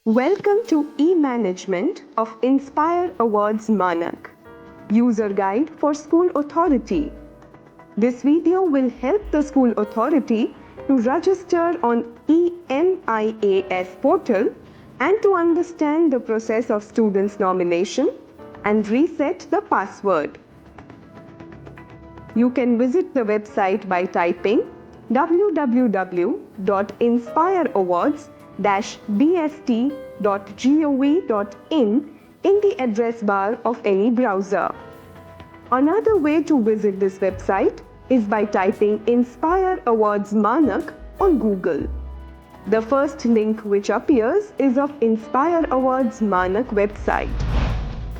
Welcome to e-Management of INSPIRE Awards MANAK, User Guide for School Authority. This video will help the school authority to register on MIAS portal and to understand the process of students' nomination and reset the password. You can visit the website by typing www.inspireawards-bst.gov.in in the address bar of any browser. Another way to visit this website is by typing Inspire Awards MANAK on Google. The first link which appears is of Inspire Awards MANAK website.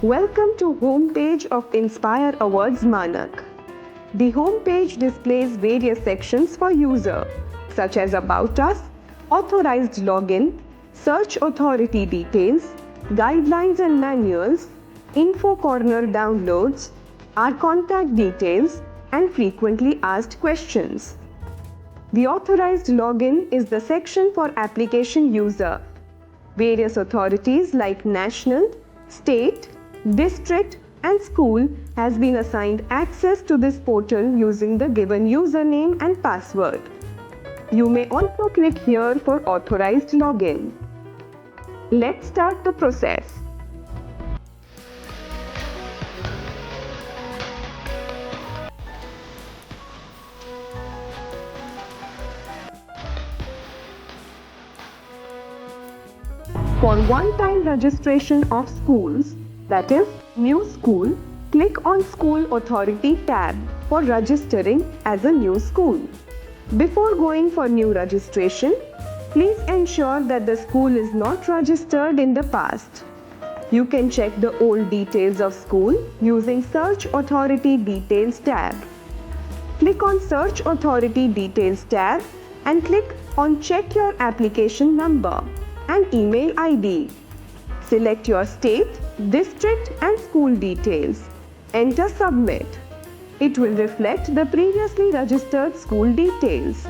Welcome to homepage of Inspire Awards MANAK. The homepage displays various sections for user, such as About Us, Authorized Login, Search Authority Details, Guidelines and Manuals, Info Corner Downloads, Our Contact Details, and Frequently Asked Questions. The Authorized Login is the section for application user. Various authorities like national, state, district, and school has been assigned access to this portal using the given username and password. You may also click here for authorized login. Let's start the process. For one-time registration of schools, that is, new school, click on School Authority tab for registering as a new school. Before going for new registration, please ensure that the school is not registered in the past. You can check the old details of school using Search Authority Details tab. Click on Search Authority Details tab and click on Check Your Application Number and Email ID. Select your state, district and school details. Enter Submit. It will reflect the previously registered school details.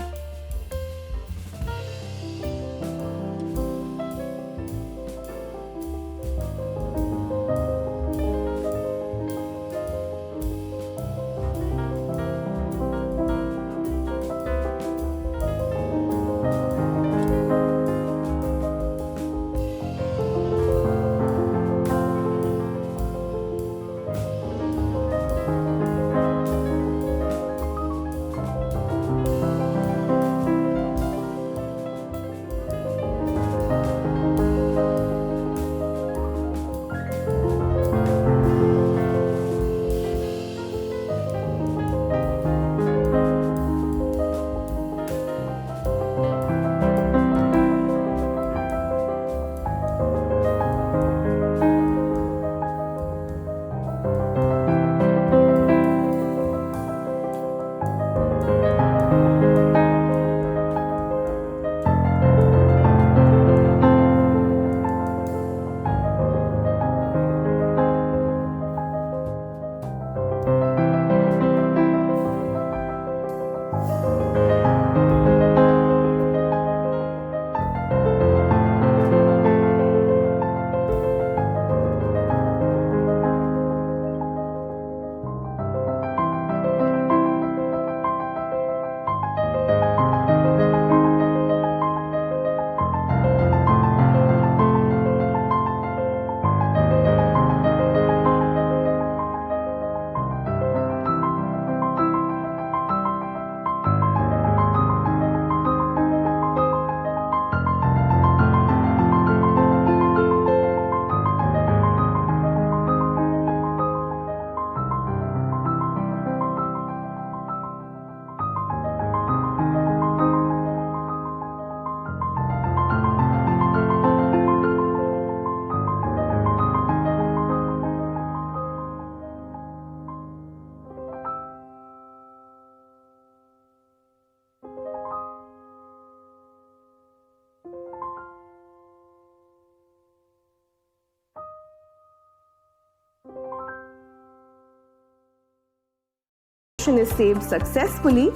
Is saved successfully,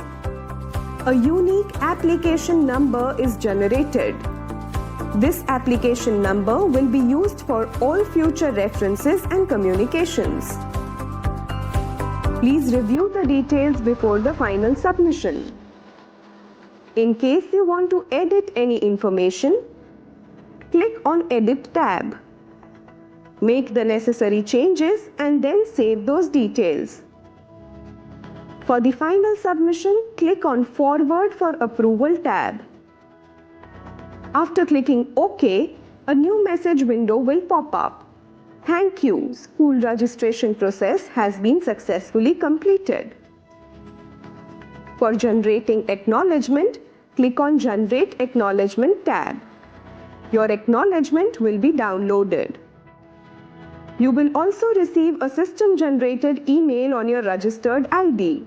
a unique application number is generated. This application number will be used for all future references and communications. Please review the details before the final submission. In case you want to edit any information, click on Edit tab. Make the necessary changes and then save those details. For the final submission, click on Forward for Approval tab. After clicking OK, a new message window will pop up. Thank you, school registration process has been successfully completed. For generating acknowledgement, click on Generate Acknowledgement tab. Your acknowledgement will be downloaded. You will also receive a system-generated email on your registered ID.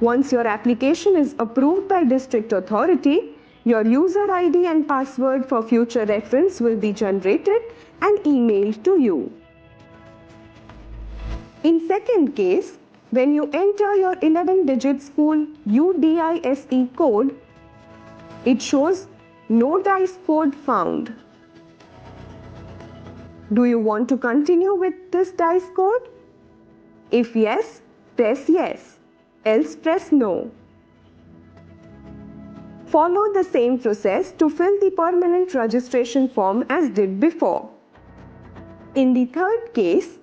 Once your application is approved by District Authority, your user ID and password for future reference will be generated and emailed to you. In second case, when you enter your 11-digit school UDISE code, it shows no DICE code found. Do you want to continue with this DICE code? If yes, press yes, else press no. Follow the same process to fill the permanent registration form as did before. In the third case,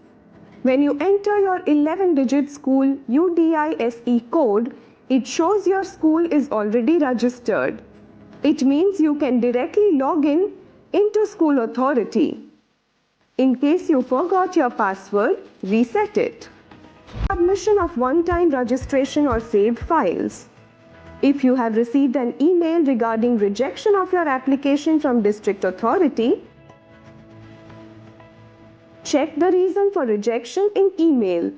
when you enter your 11-digit school UDISE code, it shows your school is already registered. It means you can directly log in into School Authority. In case you forgot your password, reset it. Submission of one-time registration or saved files. If you have received an email regarding rejection of your application from District Authority, check the reason for rejection in email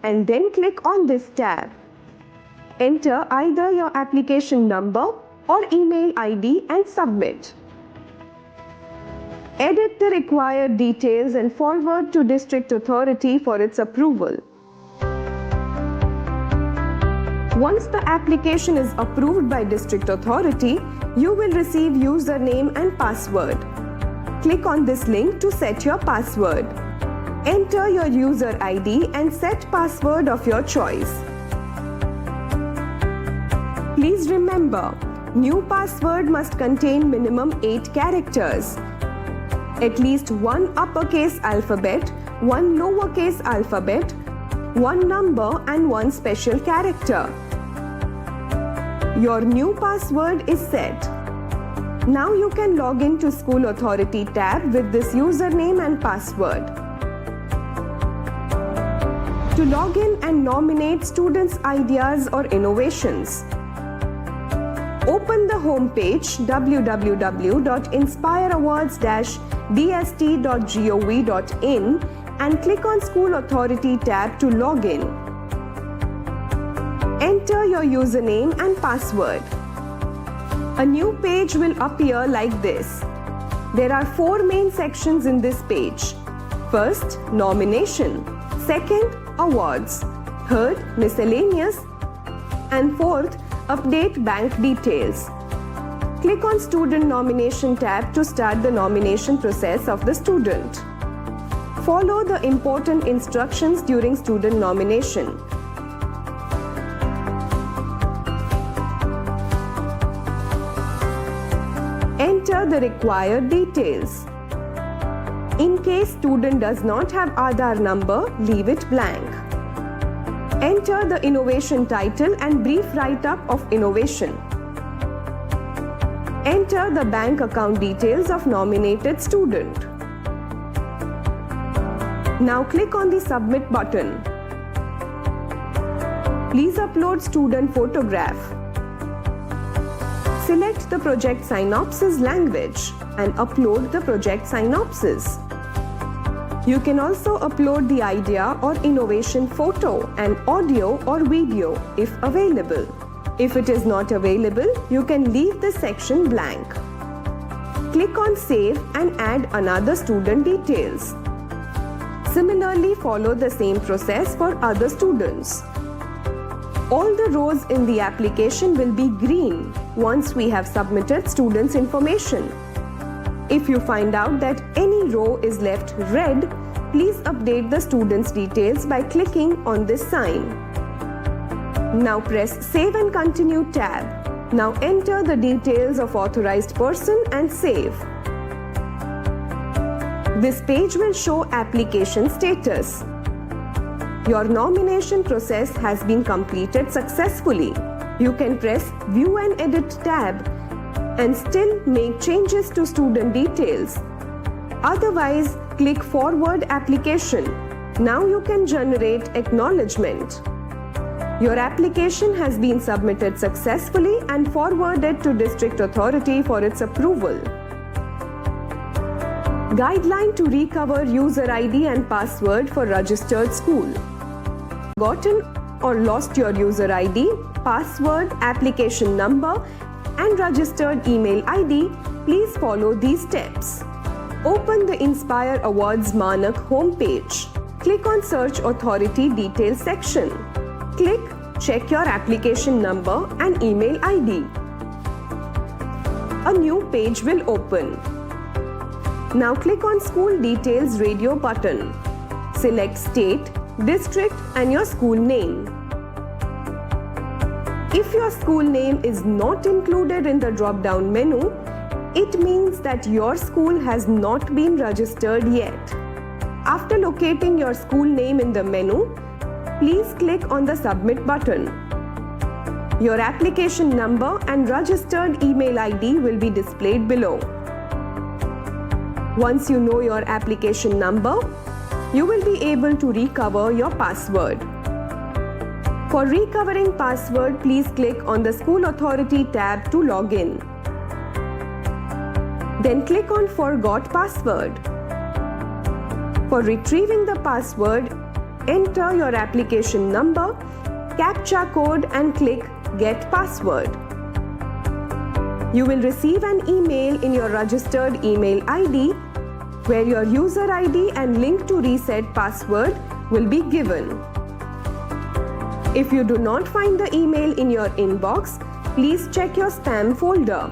and then click on this tab. Enter either your application number or email ID and submit. Edit the required details and forward to District Authority for its approval. Once the application is approved by District Authority, you will receive username and password. Click on this link to set your password. Enter your user ID and set password of your choice. Please remember, new password must contain minimum 8 characters. At least one uppercase alphabet, one lowercase alphabet, one number and one special character. Your new password is set. Now you can log in to School Authority tab with this username and password. To log in and nominate students' ideas or innovations, open the home page www.inspireawards-dst.gov.in and click on School Authority tab to log in. Enter your username and password. A new page will appear like this. There are 4 main sections in this page. First, nomination. Second, awards. Third, miscellaneous. And fourth, update bank details. Click on Student Nomination tab to start the nomination process of the student. Follow the important instructions during student nomination. Enter the required details. In case student does not have Aadhaar number, leave it blank. Enter the innovation title and brief write-up of innovation. Enter the bank account details of nominated student. Now click on the Submit button. Please upload student photograph. Select the project synopsis language and upload the project synopsis. You can also upload the idea or innovation photo and audio or video if available. If it is not available, you can leave the section blank. Click on Save and add another student details. Similarly, follow the same process for other students. All the rows in the application will be green once we have submitted students' information. If you find out that any row is left red, please update the student's details by clicking on this sign. Now press Save and Continue tab. Now enter the details of authorized person and save. This page will show application status. Your nomination process has been completed successfully. You can press View and Edit tab and still make changes to student details. Otherwise, click Forward Application. Now you can generate acknowledgement. Your application has been submitted successfully and forwarded to District Authority for its approval. Guideline to recover user ID and password for registered school. Forgotten or lost your user ID, password, application number, and registered email ID, please follow these steps. Open the INSPIRE Awards MANAK homepage. Click on Search Authority Details section. Click Check your application number and email ID. A new page will open. Now click on School Details radio button. Select State, District and your school name. If your school name is not included in the drop-down menu, it means that your school has not been registered yet. After locating your school name in the menu, please click on the Submit button. Your application number and registered email ID will be displayed below. Once you know your application number, you will be able to recover your password. For recovering password, please click on the School Authority tab to log in. Then click on Forgot Password. For retrieving the password, enter your application number, CAPTCHA code and click Get Password. You will receive an email in your registered email ID where your user ID and link to reset password will be given. If you do not find the email in your inbox, please check your spam folder.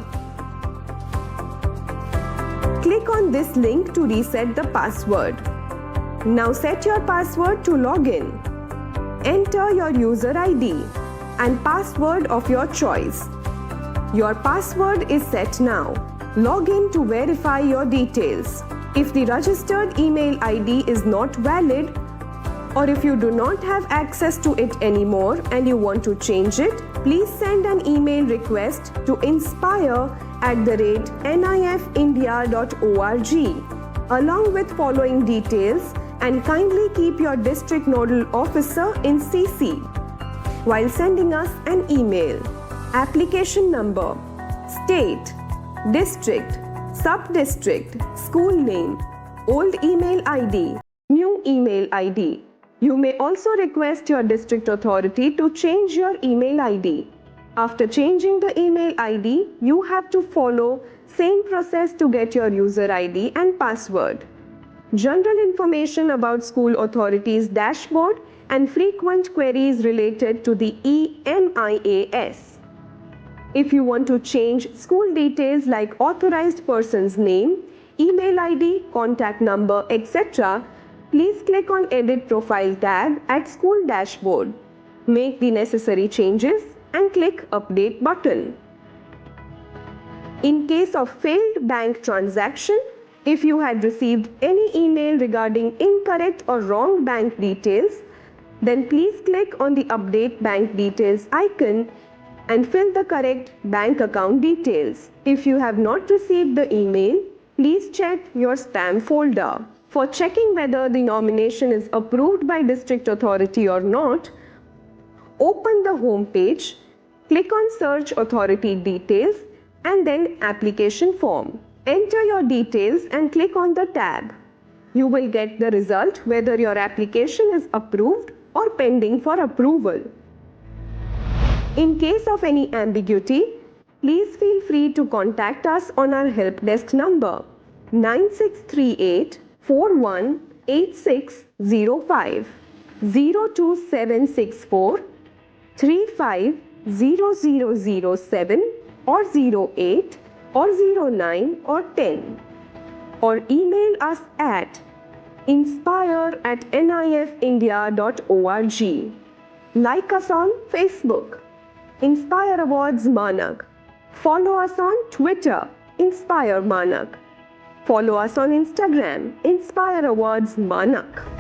Click on this link to reset the password. Now set your password to log in. Enter your user ID and password of your choice. Your password is set now. Log in to verify your details. If the registered email ID is not valid, or if you do not have access to it anymore and you want to change it, please send an email request to inspire@nifindia.org along with following details, and kindly keep your district nodal officer in CC while sending us an email. Application number, state, district, sub-district, school name, old email ID, new email ID. You may also request your district authority to change your email ID. After changing the email ID, you have to follow same process to get your user ID and password. General information about school authorities dashboard and frequent queries related to the MIAS. If you want to change school details like authorized person's name, email ID, contact number, etc., please click on Edit Profile tab at School Dashboard. Make the necessary changes and click Update button. In case of failed bank transaction, if you had received any email regarding incorrect or wrong bank details, then please click on the Update Bank Details icon and fill the correct bank account details. If you have not received the email, please check your spam folder. For checking whether the nomination is approved by District Authority or not, open the home page, click on Search Authority Details and then Application Form. Enter your details and click on the tab. You will get the result whether your application is approved or pending for approval. In case of any ambiguity, please feel free to contact us on our help desk number 9638 418605 02764 350007 or 08 or 09 or 10. or email us at inspire@nifindia.org. Like us on Facebook, Inspire Awards Manak. Follow us on Twitter, Inspire Manak. Follow us on Instagram, Inspire Awards Manak.